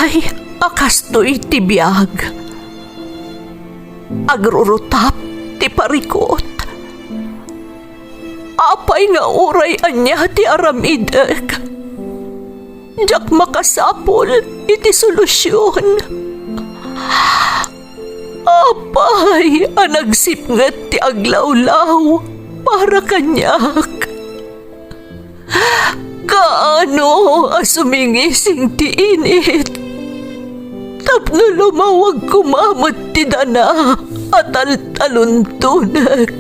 Apay, akastoy ti biyag. Agrurutap ti parikot. Apay nga uray anya ti aramidek. Jak makasapol iti solusyon. Apay, anagsipnget ti aglawlaw para kanyak. Kaano asumingising ti init? Tapno lumawag kumamot ti dana at taluntunak.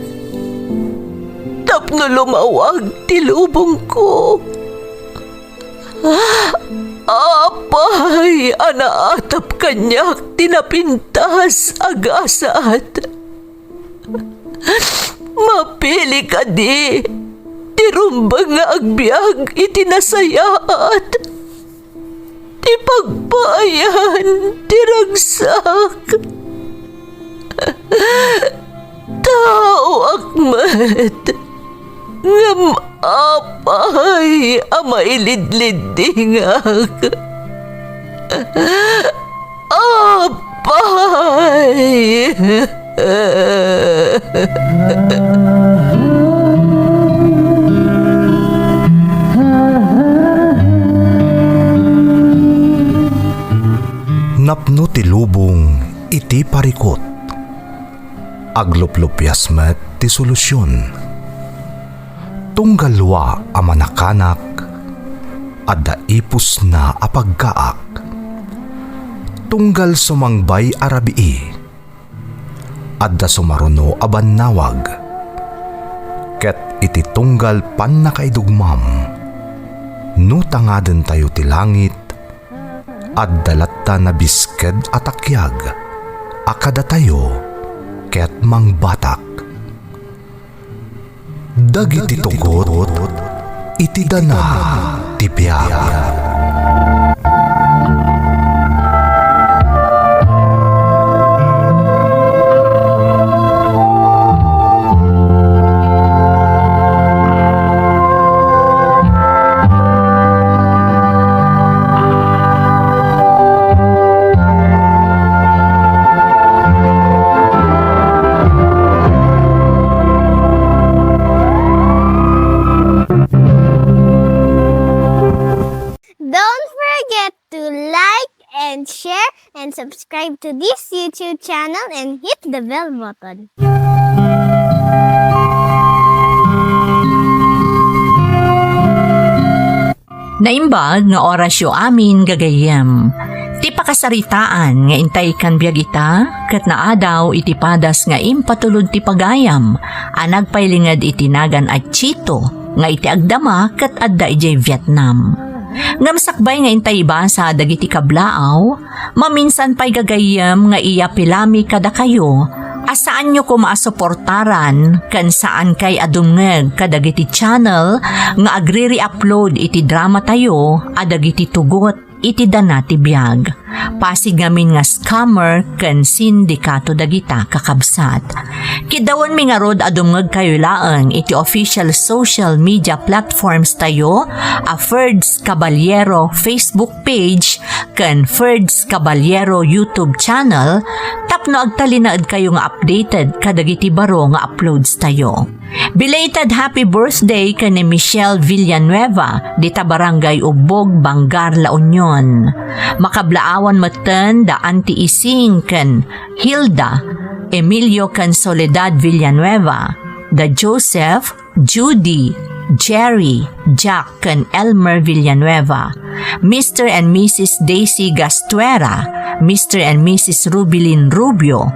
Tapno lumawag ti lubong ko. Apay, anaatap kanyak tinapintas agasat. Mapili ka di, tirumbang nga agbyag itinasayaat. Ti pagbayan, tiragsak. Tao akmat, ngam apay, amailidlidingak. Apay. Napno ti lubong iti parikot. Agluplupyas met ti solusyon. Tunggalwa a manakanak, adda ipus na apagkaak. Tunggal sumangbay arabii, adda sumaruno a bannawag. Ket iti tunggal pan nakaidugmam, no tangaden tayo ti langit, adda latta na bisked atakyag, akada tayo ket mangbatak. Dagiti tugot, iti dana ti biyag. Don't forget to like and share and subscribe to this YouTube channel and hit the bell button. Naimbag nga orasyo amin gagayem. Ti pakasaritaan nga intay kan biyag ita, ket naadaw iti padas nga impatulod ti pagayam, anagpailingad iti nagan at Chito, nga iti agdama ket adda ijay Vietnam. Ngamsakbay nga intay basa dagiti kablaaw, maminsan pa'y gagayem nga iya pilami kada kayo, asaan nyo ko maasuportaran kan saan kay adungeg kadagiti channel nga agre-re-upload iti drama tayo adagiti tugot iti danati biyag. Pasig ngamin nga scammer ken sindikato dagita kakabsat. Kidawan mi nga rod adungeg kayo laeng iti official social media platforms tayo, a Ferds Caballero Facebook page ken Ferds Caballero YouTube channel, tapno agtalinaed kayo nga updated kadagiti baro nga uploads tayo. Belated happy birthday ka ni Michelle Villanueva, dita Barangay Ubog, Bangar, La Union. Makablaawan maten da Auntie Ising ken Hilda, Emilio ken Soledad Villanueva, da Joseph, Judy, Jerry, Jack ken Elmer Villanueva, Mr. and Mrs. Daisy Gastuera, Mr. and Mrs. Rubilin Rubio,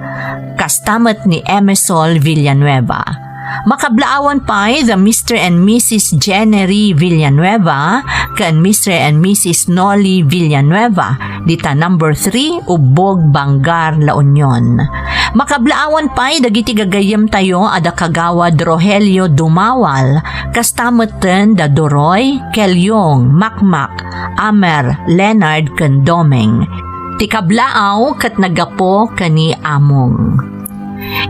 kastamat ni Emesol Villanueva. Makablaawan pa the Mr. and Mrs. Jennery Villanueva kan Mr. and Mrs. Nolly Villanueva dita number 3 Ubog, Bangar, La Union. Makablaawan pa dagiti gagayem tayo ada kagawad Rogelio Dumawal, kastamoten da Doroy, Kelyong, Makmak, Amer, Leonard kan Domeng. Tikablaaw kat nagapo kani Among.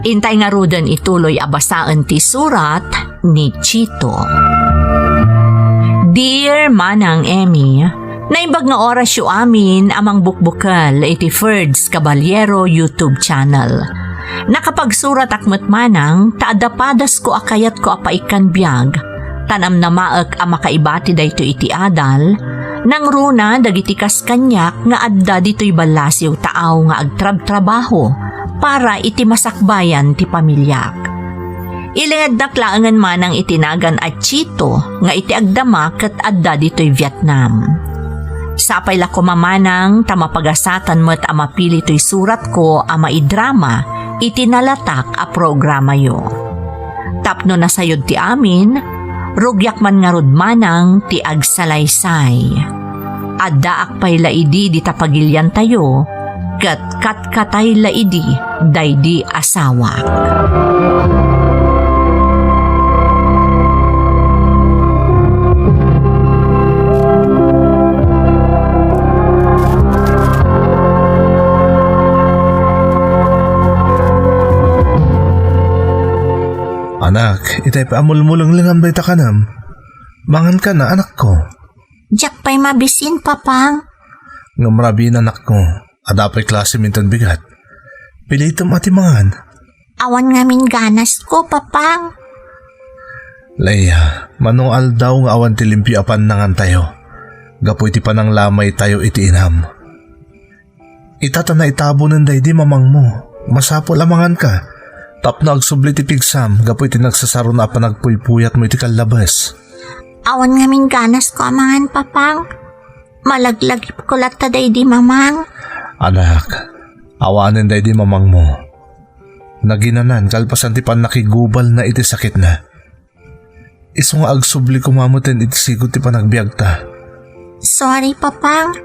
Intay nga rodan ituloy abasaan ti surat ni Chito. Dear Manang Emmy, Naimbag nga oras yu amin amang bukbukal iti Ferds Caballero YouTube channel. Nakapagsurat akmat manang taadapadas ko akayat ko apaikan biyag. Tanam na maek a makaibati dayto iti adal. Nang runa dagiti kas kanyak nga adda dito'y balasiw taaw nga agtrab-trabaho para iti masakbayan ti pamilyak. Ilingad naklaangan manang itinagan at Chito nga iti agdama ket adda dito'y Vietnam. Sapay la ko mamanang tamapagasatan mo't amapili to'y surat ko ama idrama iti nalatak a programa yo. Tapno na sayod ti amin, rugyak man nga rod manang ti agsalaysay. Adda akpay laidi di tapagilyan tayo, ket katkatay laidi daydi asawak. Anak, itay pa amulmulang lang ambay takanam. Mangan ka na, anak ko. Diyak pa'y mabisin, papang. Ngamrabi na anak ko. Adapay klase mintan bigat. Pilitom ati mangan. Awan ngamin ganas ko, papang. Leia, manong aldaw nga awan ti limpiapan nangan tayo. Gapoy ti panang lamay tayo iti inam. Itata na itabo ng day di mamang mo. Masapo lamangan ka. Tapno agsubli ti pigsam. Gapoy ti nagsasaro na panagpuypuyat mo iti kalabas. Awan ngamin ganas ko, amangan, papang. Malaglagip ko lat taday di mamang. Anak, awanin day di mamang mo. Naginanan kalpasan ti pan nakigubal na iti sakit na. Iso nga agsubli kumamutin iti sigot ti panagbiag ta. Sorry, papang.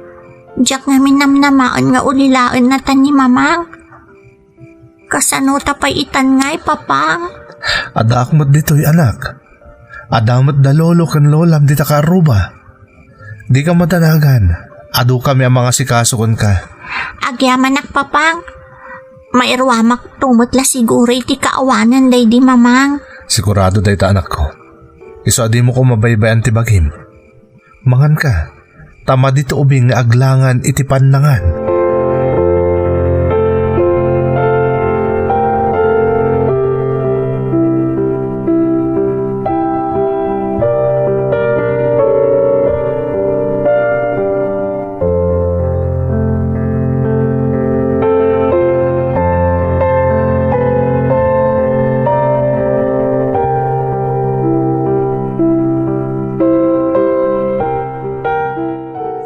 Diyak ngamin namnamaon nga ulilaon na tan ni mamang. Kasano tapay itan ngay, papang. Ada akmat dito'y anak. Adamat da lolo kan lolam di takaruba. Di ka matanagan. Adu kami ang mga sikasukon ka. Agyaman ak, papang. Mairwamak tumutla siguro iti kaawanan day di mamang. Sigurado day ta anak ko. Iso adi mo ko mabaybayan ti bagim. Mangan ka. Tama dito ubing nga aglangan iti panangan.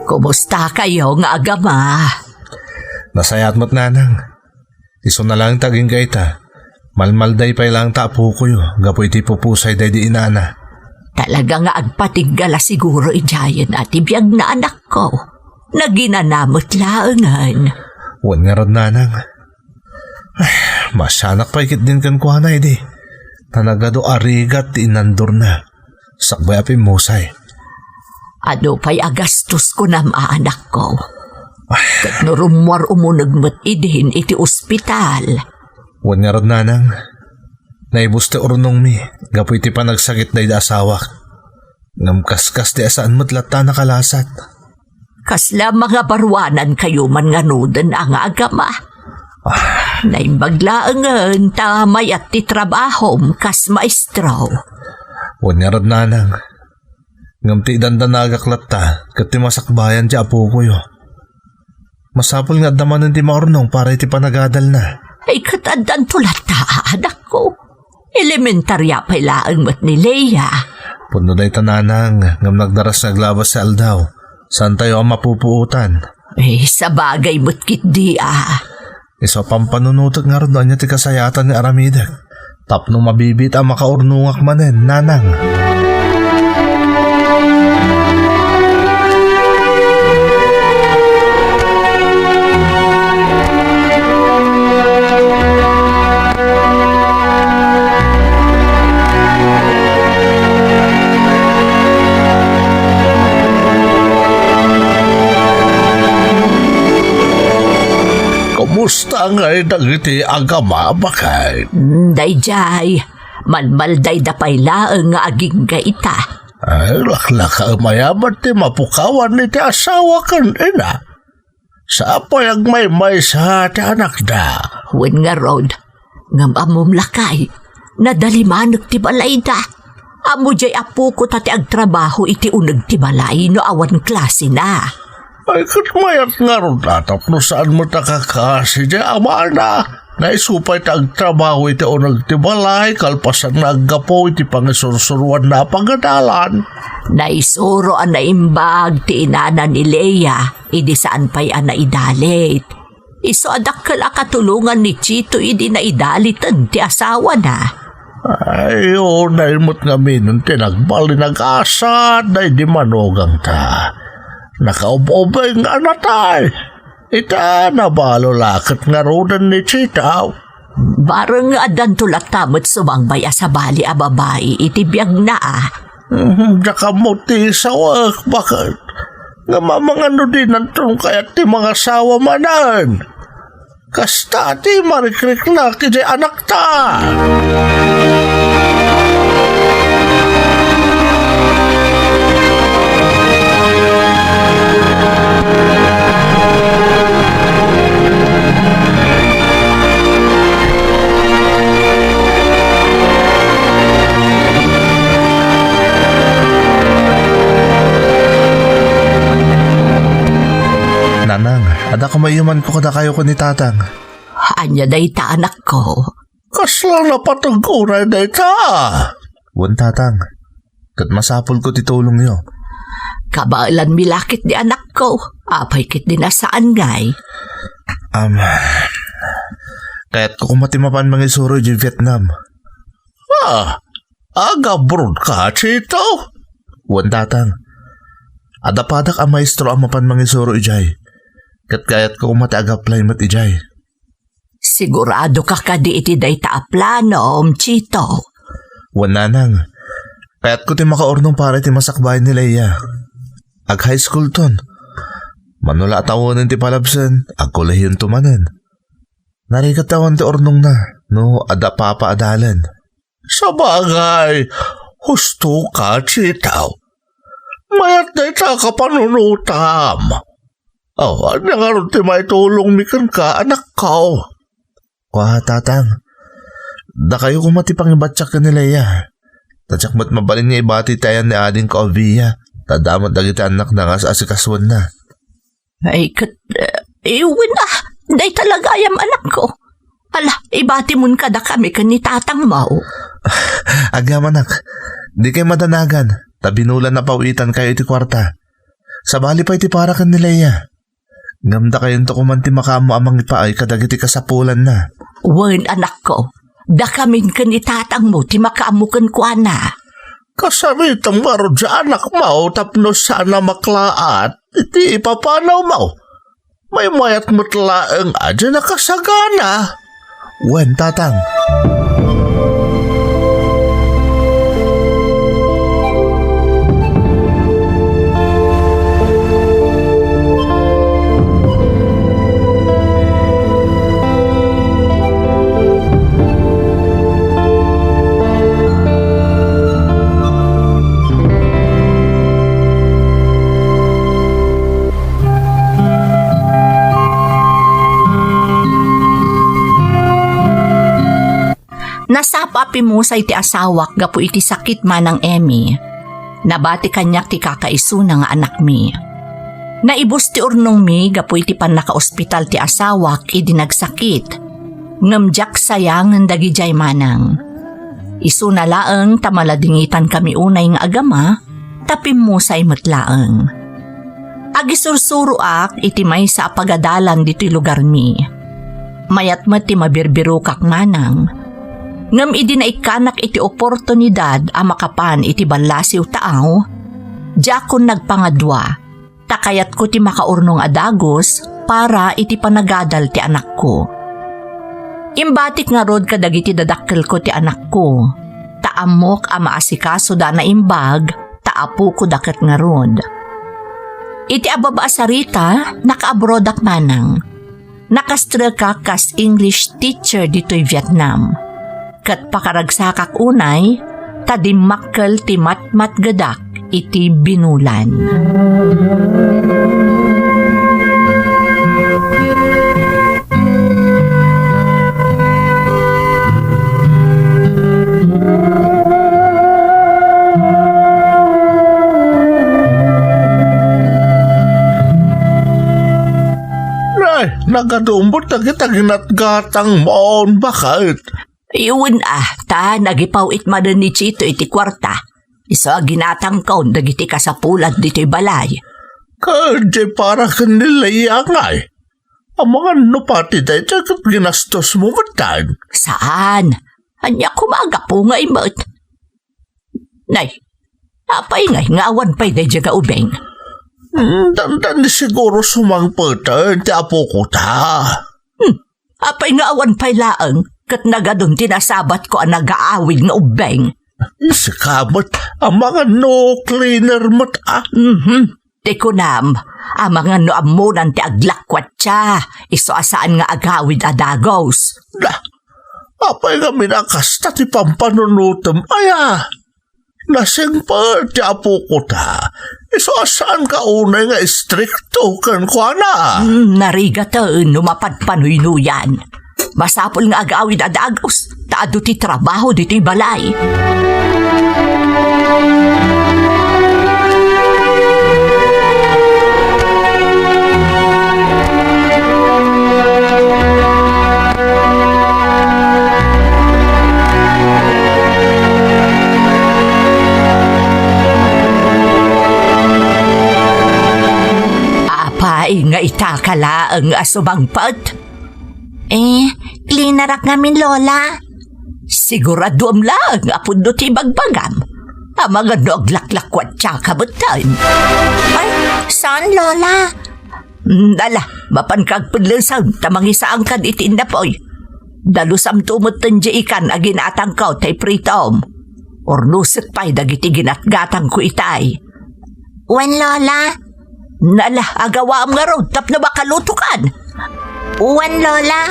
Kumusta kayo nga agama? Nasayat mo't nanang. Iso na lang taging gaita. Malmalday pa lang tapo ko yo. Gapoy ti pupusay day di inana. Talaga nga agpatinggala siguro ijayan at ibiyag na anak ko. Naginanamot laangan. Huwag nga rod nanang. Ay, masyanak pa ikit din kan kuhanay di. Tanagado arigat ti inandor na. Sakbay apim musay. Ano pa'y agastos ko na maanak ko. Kat narumwar umunagmat idin iti ospital. Huwag nga rod nanang. Naibus ti orunong mi. Gapoy ti panagsakit day da asawak. Ngamkaskas ti asaan mo't lata nakalasat. Kasla mga barwanan kayo man nga nudan ang agama. Naimbaglaangan tamay at ti trabahom kas maestro. Huwag nga rod nanang. Ngam ti dandanagaklat ta, kat ti masakbayan ti apo ko yo. Masapol nga damanan ti maornong para iti panagadal na. Ay katadan tulat ta, anak ko. Elementarya pa ilaang mat ni Leia. Puno day tananang, ngam nagdaras naglabas sa aldaw. Saan tayo ang mapupuutan? Eh, sa bagay mo't kitdi Iso pampanunutot nga rin niya ti kasayatan ni Aramidag. Tapno mabibit ang makaurnungak manen, nanang. Kumusta nga dagiti agama bakay? Dayjay, malmalday da pay laang nga aging gaita. Ay, laklaka mayaman ti mapukawan ni ti asawa kan ina. Sa payag may sa ti anak da. Wen nga rod, ngam amom lakay, nadalimanag ti balay da. Amo jay apo ko tati agtrabaho iti unag ti balay no awan klase na. Ay, mayat nga ron tatap no saan mo takakasi di ama na. Naisupay ta agtrabaho iti unag ti balay, kalpasan na aggapo iti pangisursuruan na pagadalan. Naisuro ang naimbag ti inana ni Leia, idi saan pa'y ang naidalit. Iso adakkel a katulungan ni Chito idi naidalitan ti asawa na. Ay, naimot nga minun tinagbali nag-asad na di manugang ta. Nakaubobay nga natay. Ita nabalo lakit nga rodan ni Chita. Barang adan tulak tamot sumangbay sa bali a babae iti biyag na ah. Daka mo ti sawak, bakit? Nga mamangano din nantong kaya ti mga sawa manan. Kasta ti marikrik na kiti anak ta. Nanang, ada kamayuman ko kada kayo ko ni tatang. Anya day ta anak ko. Kasla na patagkuray day ta. Wan tatang, kat masapol ko titulong niyo. Kabailan milakit di anak ko. Apay kit din asaan ngay. Kaya't ko kumatimapan mga isuro di Vietnam. Aga brood ka, Chito? Wan tatang, adapadak ang maestro ang mapan mga isuro ijay. Kat kaya't ko kumati-apply mat ijay. Sigurado ka di iti day ta plano, Chito. Wan nanang, kaya't ko ti makaurnong para ti masakbayan ni Leia. Ag high school ton. Manula tawonan ti palabsan, ag kolehiyon tumanan. Narikat tawon ti ornong na, no ada papaadalan. Sa bagay, husto ka, Chitaw. Mayat na ita ka panunutam. Nangaroon ti may tulong mikan ka, anak ko. Wah, tatang. Da kayo kumati pangibatsak ka ni Leia. Tadyak mat mabalin niya ibati tayo ni ading ka Ovia. Tadamat dagiti anak na nga sa asikaswan na. Ay, iwin na. Day talaga ayam anak ko. Ala, ibati mun kada kami kan ni tatang mo. Agam anak, di kayo madanagan. Tabinulan na pawitan kayo iti kwarta. Sa bali pa iti para kan ni Leia. Ngamda kayo to kumanti makamo amang ipaay kadagiti kasapulan na. Wen anak ko, da kamin kan ni tatang mo ti makaamukan ko ana. Kasaritang maro dyan anak mo tapno sana maklaat. Iti ipapanaw mo. May mayat mutlaang adya nakasagana. Wen tatang. Nasapapi mo sa iti asawak gapu iti sakit manang Emmy. Nabati kanyak ti kakaisuna nga anak mi. Naibus ti urnong mi gapu iti pan naka-ospital ti asawak idi nagsakit. Ngamjak sayang ng dagijay manang. Isu na laeng tamaladingitan kami unay nga agama, tapim mo sa imutlaeng. Agisursuro ak iti may sa apagadalan dito'y lugar mi. Mayat mo ti mabirbiru kak manang. Ngam idi na ikanak iti oportunidad a makapan iti balasiw taaw, jakon nagpangadwa, takayat ko ti makaurnong adagos para iti panagadal ti anak ko. Imbatik nga rod kadagiti dadakkel ko ti anak ko, taamok a maasikaso da na imbag, taapo ko daket nga rod. Iti ababa sarita, naka-abroad ak manang. Nakastra ka kas English teacher dito'y Vietnam. Kat pakaragsakak unay, tadimakkel ti matmat gadak, iti binulan. Nay, nagadumbot na kita ginatgatang moon. Bakit? Iyon ta nagipawit madan ni Chito iti kwarta. Isa ginatang kaon dagiti kasapulat dito'y balay. Kaya para kanilaya nga eh. Ang mga nupati tayo tagat ginastos mo matan. Saan? Anya kumaga po nga imot. Nay, apay nga awan pa'y na dyan ubeng. Dandan ni siguro sumangpatan, ti apo ko ta. Apay nga awan pa'y laang, kat nagadong tinasabat ko ang nag-aawid nga ubeng. Sikamot, ang mga no cleaner mat Ti kunam, ang mga no amunan ti aglakwat siya, iso asaan nga agawid adagos. Na, apay nga minakasta ti pampanunutom, aya. Lasing pa ti apo ko ta. Iso asaan ka unay nga istrikto kan kwa na. Nariga ta, numapadpanuy-nuyan. Masapol nga agawid adagos, taado ti trabaho dito'y balay. Apay nga itakala ang asubangpat. Klinarak namin, Lola. Sigurado lang apod do ti bagbagam. Ang mga naglaklakwat siya kabutan. Ay, saan, Lola? Dala, mapan kag pudlusan tamang isaang kad itinda po'y. Dalusam tumot tanje ikan agin atang kaw tay pritom. Ornusik pa'y dagiti ginatgatang ko itay. Wen, Lola? Nala, agawa am nga road tap na makalutukan. Wen, Lola?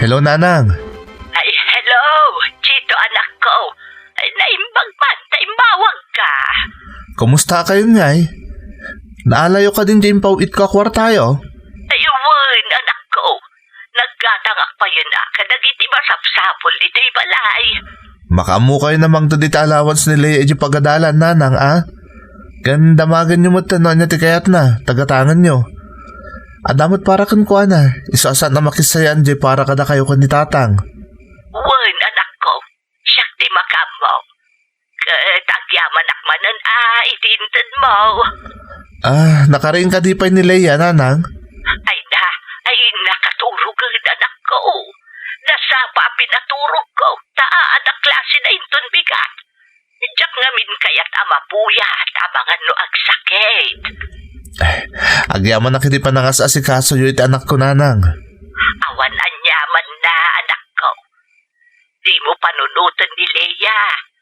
Hello, Nanang. Ay, hello, Chito anak ko. Ay, naimbag man, taimbawag ka. Kumusta kayo ngay? Naalayo ka din din pauit ka kwartayo? Ayun, anak ko. Naggatangak pa yun kadagiti masapsapol dito'y balay. Makamu kayo namang to dita allowance ni Leia iji pagadalan, Nanang, Gandamagan nyo mo tano niya ti kayat na, tagatangan nyo. Adamot para kan kuha na, isasan na makisayan di para kada kayo kan ni Tatang. Wen, anak ko. Siyak di makamo. Tagyaman akmanan itintad mo. Nakaring ka di pa ni Leia, Nanang? Ay nakaturog ang anak ko. Nasapa pinaturog ko. Anak klase na inton bigat. Diyak ngamin kaya't amapuyat, abangan no agsakit. Agyaman na kiti pa nangasasikaso yu iti anak ko, Nanang. Awan anyaman na, anak ko. Di mo panunutan ni Leia.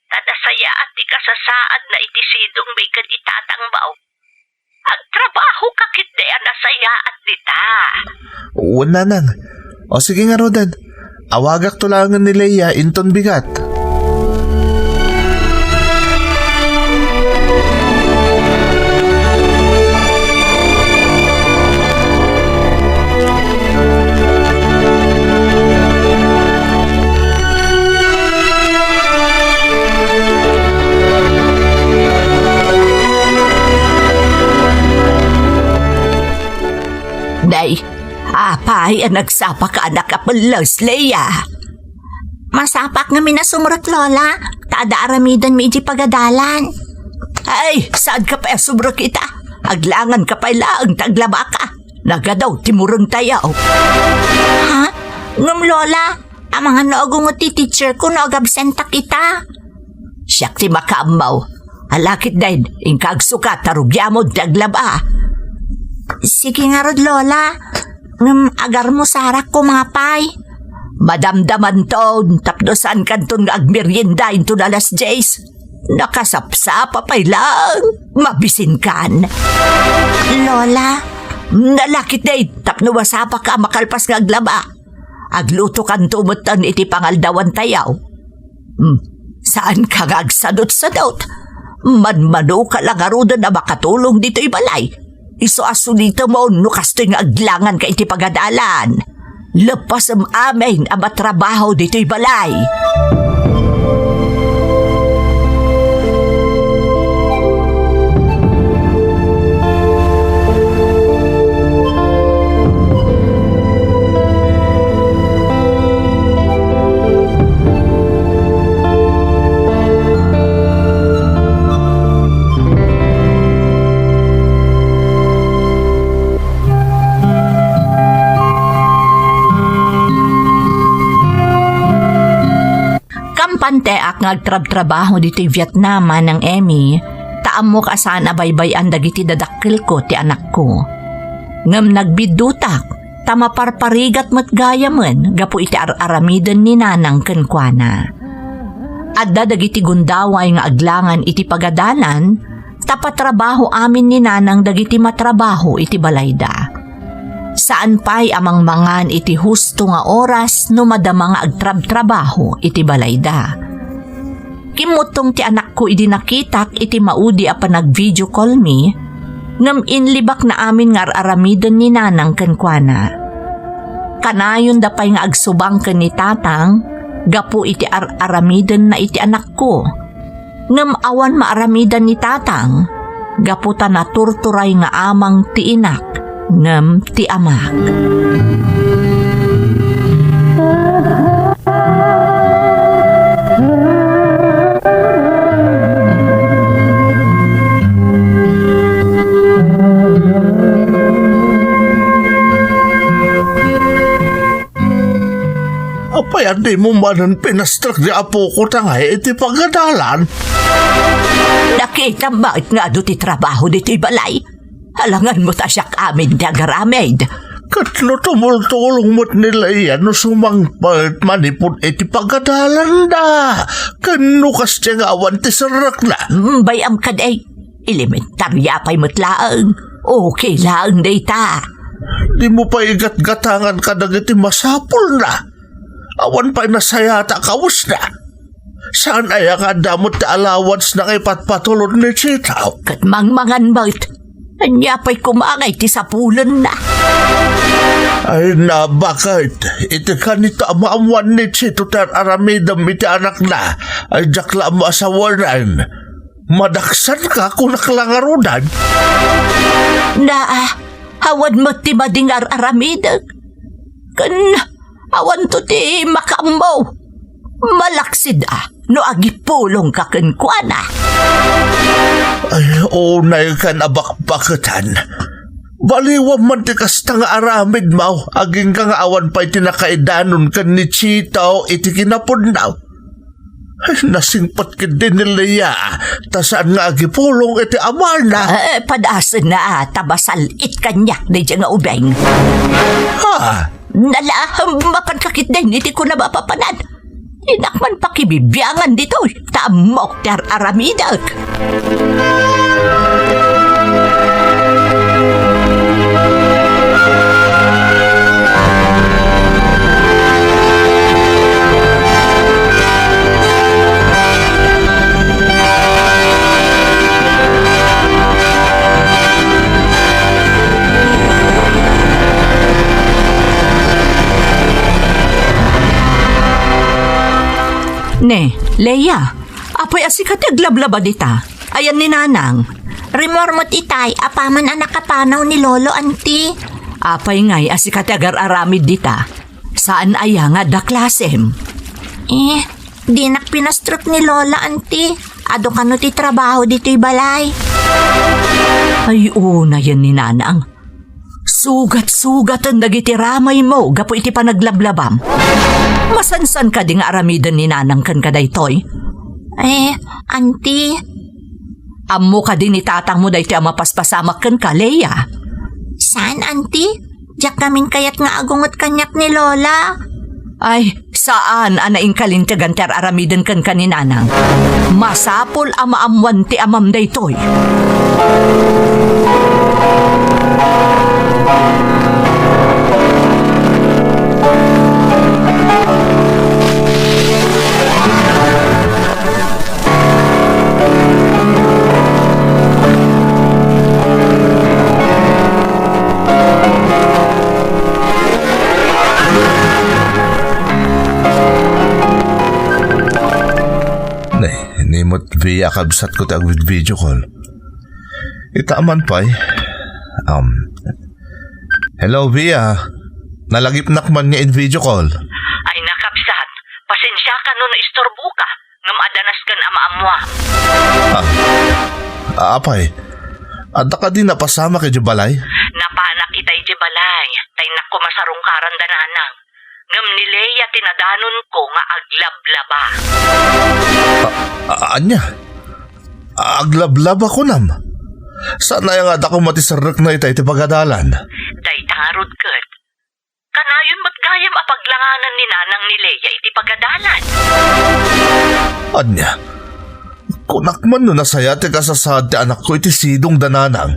Tanasaya at di kasasaad na itisidong may kaditatang bao. Ang trabaho kakit na yan nasaya at dita. Oo, Nanang. O sige nga, Rodan. Awagak tulangan ni Leia inton bigat. Day, apay ang nagsapa ka anak kapalos, Leia. Masapak nga minasumrot, Lola. Taada aramidan mi iji pagadalan. Ay, saan ka pa subro kita? Aglangan ka pa ilaang taglaba ka. Nagadaw, timurong tayaw. Ha? Ngum, Lola. Ang mga noogong ti teacher ko noogabsenta kita. Siyak ti makaamaw. Alakit din, ingkag sukat tarugyamod taglaba. Sige nga rod, Lola. Agar mo sarak ko mapay. Madamdaman ton, tapdosan kanton nga agmerienda into alas 10. Nakasapsapa pa'y lang, mabisin kan. Lola, Nalakit na tapno wasapa ka makalpas nga aglaba. Agluto kan tumutan iti pangaldawan tayaw. Saan ka nga agsadot-sadot? Manmano ka lang aruda na makatulong dito'y balay. Iso asunito mo nukas to'y nga aglangan ka iti pagadalan. Lepas am amin ang matrabaho dito'y balay. Panteak nga agtrab-trabaho dito'y Vietnaman ng Emmy, taam mo kasaan abaybay-an dagiti dadakkel ko ti anak ko. Ngam nagbidutak, tamaparparigat matgayaman, gapu iti aramiden ni nanang kenkwana. Adda dagiti gundaway nga aglangan iti pagadalan, tapatrabaho amin ni nanang dagiti matrabaho iti balayda. Saan pa'y amang mangan iti husto nga oras no madama nga agtrab-trabaho iti balayda. Kimutong ti anak ko idi nakitak iti maudi a panag-video call me, ngam inlibak na amin nga aramiden ni nanang kenkwana. Kanayon da pa'y nga agsubang ken ni tatang, gapu iti aramiden na iti anak ko. Ngam awan maaramidan ni tatang, gapu ta naturturay nga amang ti inak, ngam ti amak. Apayan di mo manan pinastrak di apo ko tangay iti pagadalan. Nakita bakit nga do ti trabaho dito'y balay? Halangan mo ta siya amin di agaramid. Katlo tumultulong mo't nila iyan no sumangpalt manipod iti pagadalan da. Kano kas tiyang awan ti sarak na. Bayam ka day. Elementarya pa'y matlaang. Okay lang day ta. Di mo pa igat-gatangan ka dagiti masapul na. Awan pa'y nasayata kawas na. Saan ay ang damot ti allowance na kay patpatulod ni Chitaw? Kat mangmangan mo't. Anya pa'y kumangay ti sapulan na. Ay na bakit? Iti kanito amaamuan ni Chito ter aramidam iti anak na. Ay jakla mo asawanan. Madaksan ka kung naklangarudan. Awan mo ti madingar aramidag. Kan awan to ti makambo. Malaksid no agipulong ka kenkwana. Ay, unay ka nabakbakatan. Baliwam man ti kasta nga aramid mau, aging ka nga awan pa'y tinakaidanon ka ni Chitaw iti kinapudnaw. Ay, nasingpat ka din nila ya, tasaan nga agipulong iti amal na. Padasan na tabasalit kanyak na dyan nga ubeng. Ha? Nala, mapankakit din, iti ko na mapapanan. Inakman pakibibiyangan dito, tamok ter aramidag. Ne, Leia, apoy asikat aglablaba dita. Ayan ni nanang. Remormot itay, apaman anak kapanaw ni Lolo, anti. Apay ngay asikat agar aramid dita. Saan aya nga da klasem? Di nak pinastrok ni Lola, anti. Ado kano ti trabaho dito'y balay. Ay, una yan ni nanang. Sugat-sugat ang dagiti ramay mo, gapo iti panaglablabam. Masansan ka di nga aramidan ni nanang kan kaday toy? Anti. Ammo ka din ni tatang mo dahi ti amapaspasamak kan ka, Leia. Saan, auntie? Diyak namin kayat nga agungot kanyak ni Lola. Ay, saan anaing kalintagan ter aramidan kan kaninanang? Masapol ama amwan ti amam daytoy. Nimot via kabsat ko tag with video call. Itaaman pa eh. Hello Via. Nalagip nakman niya in video call. Ay nakabsat, pasensya ka no na istorbo ka, ngam adanas kan ama amwa. Apay. Adda ka din napasama kay Jubalay? Napanak itay jibalay, tay nako masarungkaran dananang. Ngam ni Leia tinadanon ko nga aglablaba. Anya? Aglablaba ko nam. Saan na yung adda ko matisarek na itay ti pagadalan? Day tangarod kat. Kanayon matgayam apaglanganan ni nanang ni Leia iti pagadalan. Anya? Kunakman no nasaya ti kasasad ti anak ko iti sidong dananang.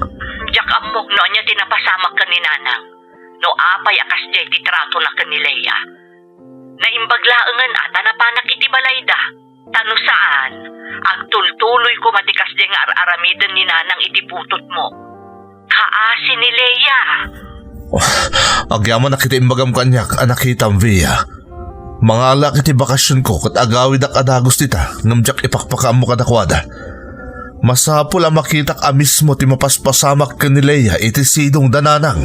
Diyak amok no niya tinapasamak ka ni nanang. No apay akas jay ti trato na ka ni Leia. Naimbaglaangan ata na panak iti balayda. Tano saan? Agtultuloy ko matikas jay nga aramidan ni nanang iti putot mo. Kaasi ni Leia. Agyaman nakita imbagam kanyak anakitam Via. Mga alak iti bakasyon ko kat agawid ak adagos tita ngamjak ipakpakam mo kadakwada. Masapul ang makitak amis mo ti mapaspasamak ka ni Leia iti sidong dananang.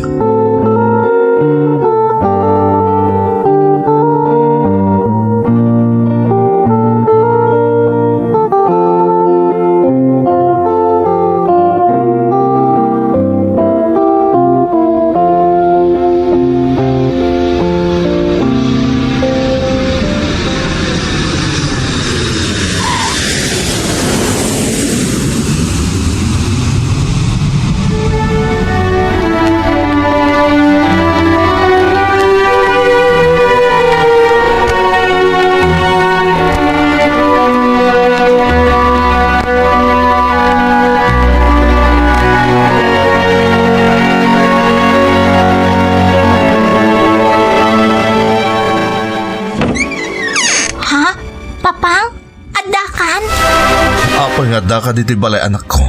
Nga ka dito balay anak ko.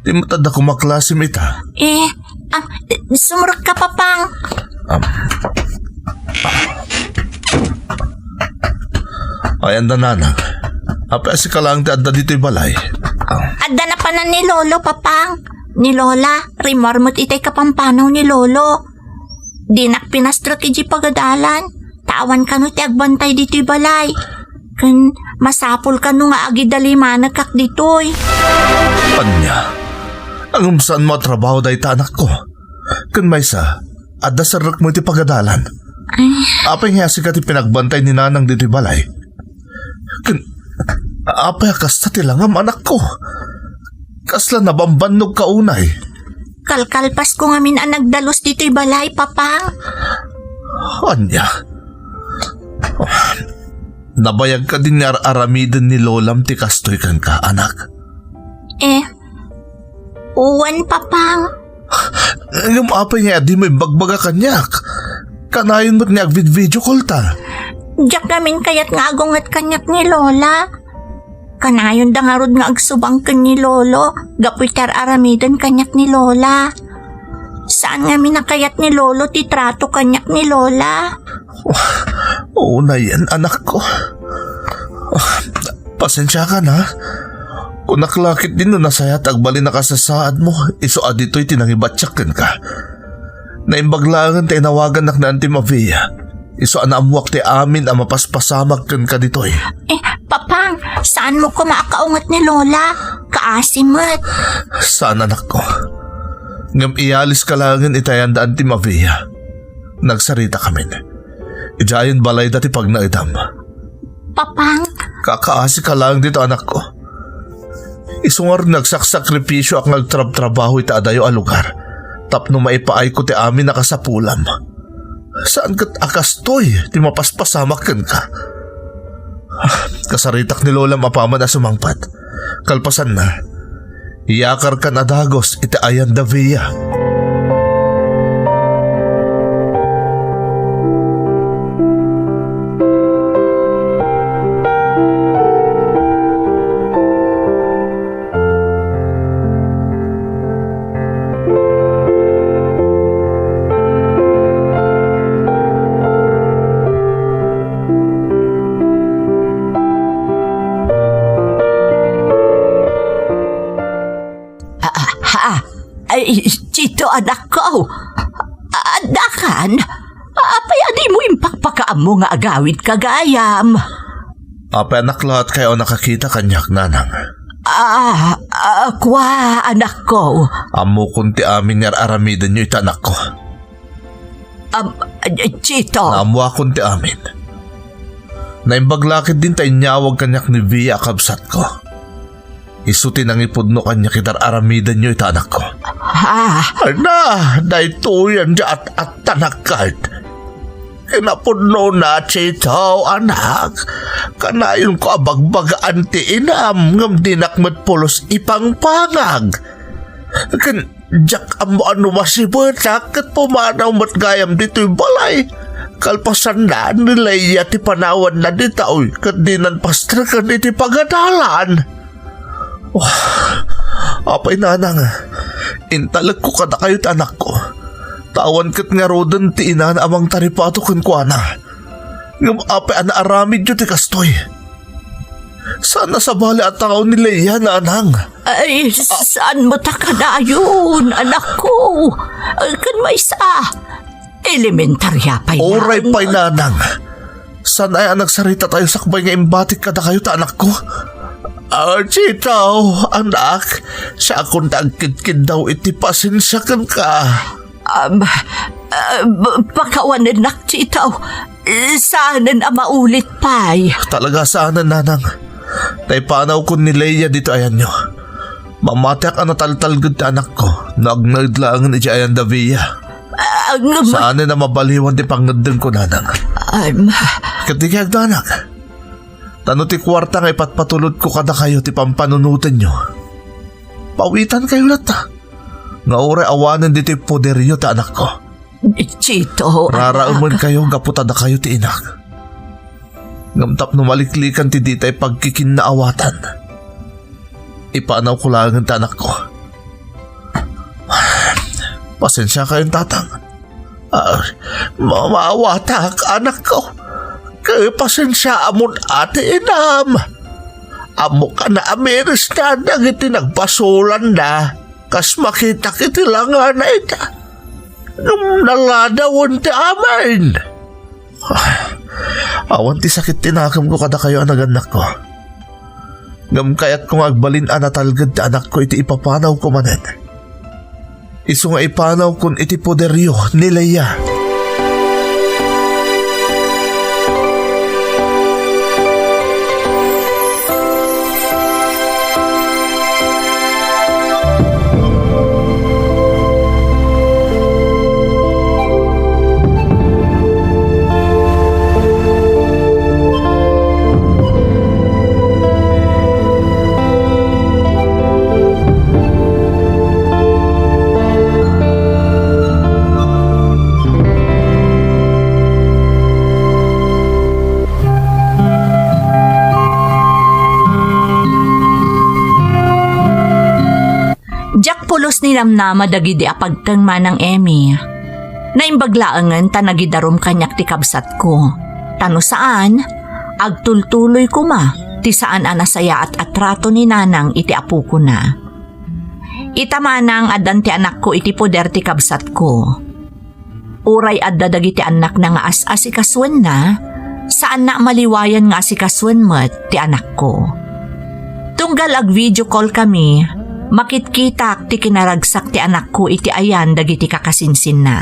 Di matad ako maklasim ita. Sumurot ka, Papang. Ay, anda nanang. Apa si ka lang ti adda dito balay. Adda na pa na ni Lolo, Papang. Ni Lola, rimormot itay kapampanaw ni Lolo. Dinak pinastro ti di pagadalan. Tawan ka no ti agbantay dito balay. Kan masapol ka no nga agidalimanag kak ditoy. Anya? Ang saan mo trabaho dahi ta anak ko? Kan may sa, adda sarak mo iti pagadalan. Apay nga si ti pinagbantay ni nanang dito balay. Kan, apay kasta tilangam anak ko. Kasla nabambanog ka unay. Kalkalpas ko nga min ang nagdalos dito'y balay, Papang. Anya? Nabayag ka din ni aramidan ni Lolam ti kastoy kan ka, anak. Uwan, Papang. Yung apay nga di mo bagbaga kanyak. Kanayon mo't ni agvid-video call ta. Diyak namin kayat nga agungat kanyak ni Lola. Kanayon da nga rod nga agsubang kan ni Lolo. Gapuitar aramidan kanyak ni Lola. Saan nga minakayat ni Lolo ti trato kanyak ni Lola? Oo na yan, anak ko. Pasensya ka na. Kung naklakit din no nasaya tagbali na kasasaad mo, iso adito'y tinangibatsakan ka. Naimbaglangan tayo nawagan nak na Antimavia. Iso anamwak ti amin ang mapaspasamag kan ka dito'y. Papang, saan mo ko makakaungat ni Lola? Kaasimot. Saan anak ko? Ngam ialis ka langan itayan da Antimavia. Nagsarita kami. Ijayan balay dati pag naidam. Papang? Kakaasi ka lang dito anak ko. Isungar nagsakripisyo ak nagtrab-trabaho ita adayo a lugar. Tapno maipaay ko ti amin nakasapulam. Saan kat akastoy, ti mapaspasamakan ka. Kasaritak ni Lola mapaman na sumangpat. Kalpasan na, iyakar ka na dagos iti ayan da via. Ay, Chito, anak ko. Adakan, apay mo impakpakaam mo nga agawid kagayam. Apay anak lahat kayo nakakita kanyak, nanang. Kwa, anak ko. Amo kunti amin nga aramidan nyo ita anak ko. Chito. Naamwa kunti amin. Naimbaglakid din tayo nyawag kanyak ni Via kabsat ko. Isuti nang ipudno kanya kitar aramidan nyo ita anak ko. Ana, dahito yan at tanakad. Kinapudno na Chito, anak. Kanayon ko abagbagaan ti inam ngam dinakmet pulos ipangpangag. Kan jak amo ano masibutak kat pumanaw mat gayam dito'y balay. Kalpasan na nilay ti panawan na ditaoy kat dinan pastrakan iti pagadalan. Apay nanang, intalag ko kada kayo't anak ko. Tawan kat nga rodan ti ina na amang taripato kan ko ana. Ngam apay ana aramid yun ti kastoy. Sana sa bali at takaw ni Leia, nanang. Ay, saan mo takadayon, anak ko? Kan may sa elementarya pa'y Oray pa'y nanang. Saan ay nagsarita tayo sakbay nga imbatik kada kayo ta anak ko? Chito, anak, sa akong nagkidkid daw iti pasensyakan ka. Pakawanan nak, Chito. Sana na maulit pa'y. Talaga sana, nanang. Naipanaw ko ni Leia dito ayan nyo. Mamatak ang nataltalgod na anak ko. Nagnaglangan iti ayan da Via. Saan na mabaliwan di pangadang ko, nanang. Katigag, nanang. Tano ti kwarta nga ipatpatulod ko kada kayo ti pampanunutan nyo. Pawitan kayo lata. Nga oray awanan dito yung poderyo ta anak ko. Chito, Rarauman kayo gaputada kayo ti inak. Ngamtap no maliklikan ti ditay pagkikinaawatan. Ipanaw ko lang ta anak ko. Pasensya kayong tatang. Maawatak anak ko. Kaya pasensya amon ate inam. Amo ka na amiris na iti nagbasulan na. Kas makita kiti lang nga na ita. Naladawon ti amin. Awan ti sakit tinakam ko kada kayo anaganak ko. Ngam kayat kong agbalin anatalgad ti anak ko iti ipapanaw ko manen. Isu nga ipanaw kun iti poderyo ni Leia. Pulos ni Namnama dagidi apagtang manang Emmy. Naimbaglaangan ta nagidarom kanyak ti kabsat ko. Tano saan, agtultuloy ko ma, ti saan anasaya at atrato ni nanang iti apu ko na. Itamanang adan ti anak ko iti poder ti kabsat ko. Uray adda dagiti anak na nga as-asikaswan na, saan na maliwayan nga asikaswan met ti anak ko. Tunggal ag video call kami, makitkitak ti kinaragsak ti anak ko iti ayan dagiti kakasinsin na.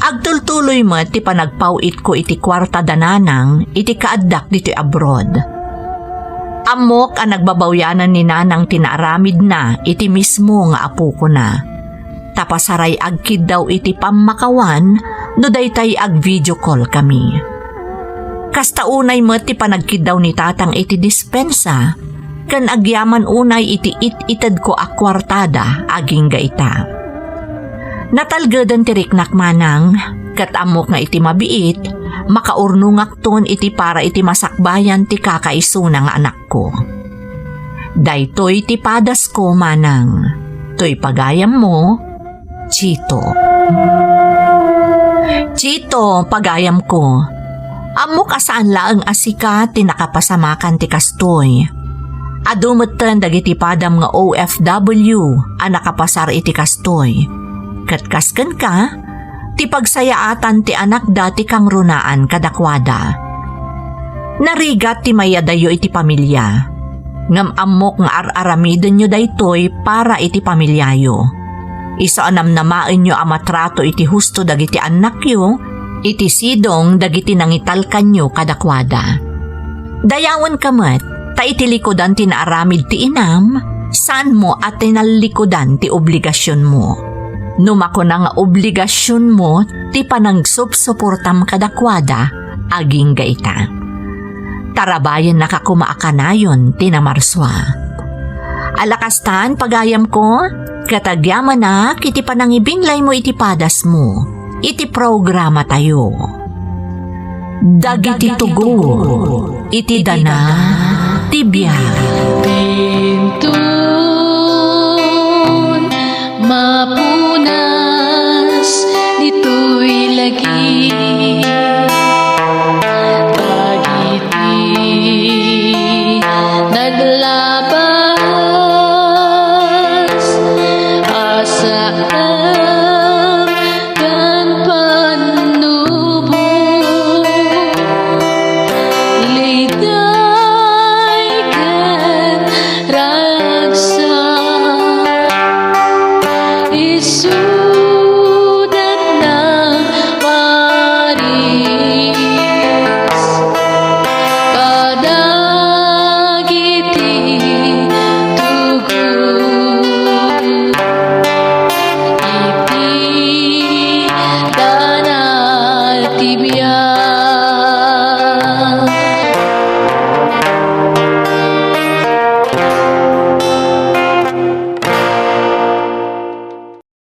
Agtultuloy mo ti panagpawit ko iti kwarta dananang iti kaaddak dito abroad. Amok ang nagbabawyanan ni nanang tinaaramid na iti mismo nga apo ko na. Tapasaray agkid daw iti pamakawan no daytay ag video call kami. Kasta unay met ti panagkid daw ni tatang iti dispensa kan agyaman unay iti it-ited ko a kwartada aging gaita. Natalgedan ti riknak manang kat amok nga iti mabiit makaurnungak ton iti para iti masakbayan ti kakaiso nga anak ko. Daytoy ti padas ko manang, toy pagayam mo, Chito. Chito, pagayam ko. Amo kasaan laang asika ti nakapasamakan ti kastoy. Adumutan dagiti padam nga OFW a nakapasar iti kastoy. Katkasken ka, ti pagsayaatan ti anak dati kang runaan kadakwada. Narigat ti mayadayo iti pamilya. Ngam amok nga ar-aramiden nyo daytoy para iti pamilyayo. Isa anamnamain nyo amatrato iti husto dagiti anak yo, iti sidong dagiti nangitalkan nyo kadakwada. Dayawan kamat, ta iti likodan ti naaramid ti inam, saan mo at tinalikodan ti obligasyon mo. Numako na nga obligasyon mo, ti panagsupsuportam kadakwada, aging gaita. Tarabayan nakakumaakanayon, tinamarswa. Alakastan, pagayam ko, katagyaman na, kiti panangibinlay mo iti padas mo, iti programa tayo. Dagiti tugo, iti dana, tibiyag. Pintun, mapunas, dito'y lagi. Naglabas asaan kan panubo liday kan ragsak isudat ng Paris kadagiti tugon iti danal tibiyag.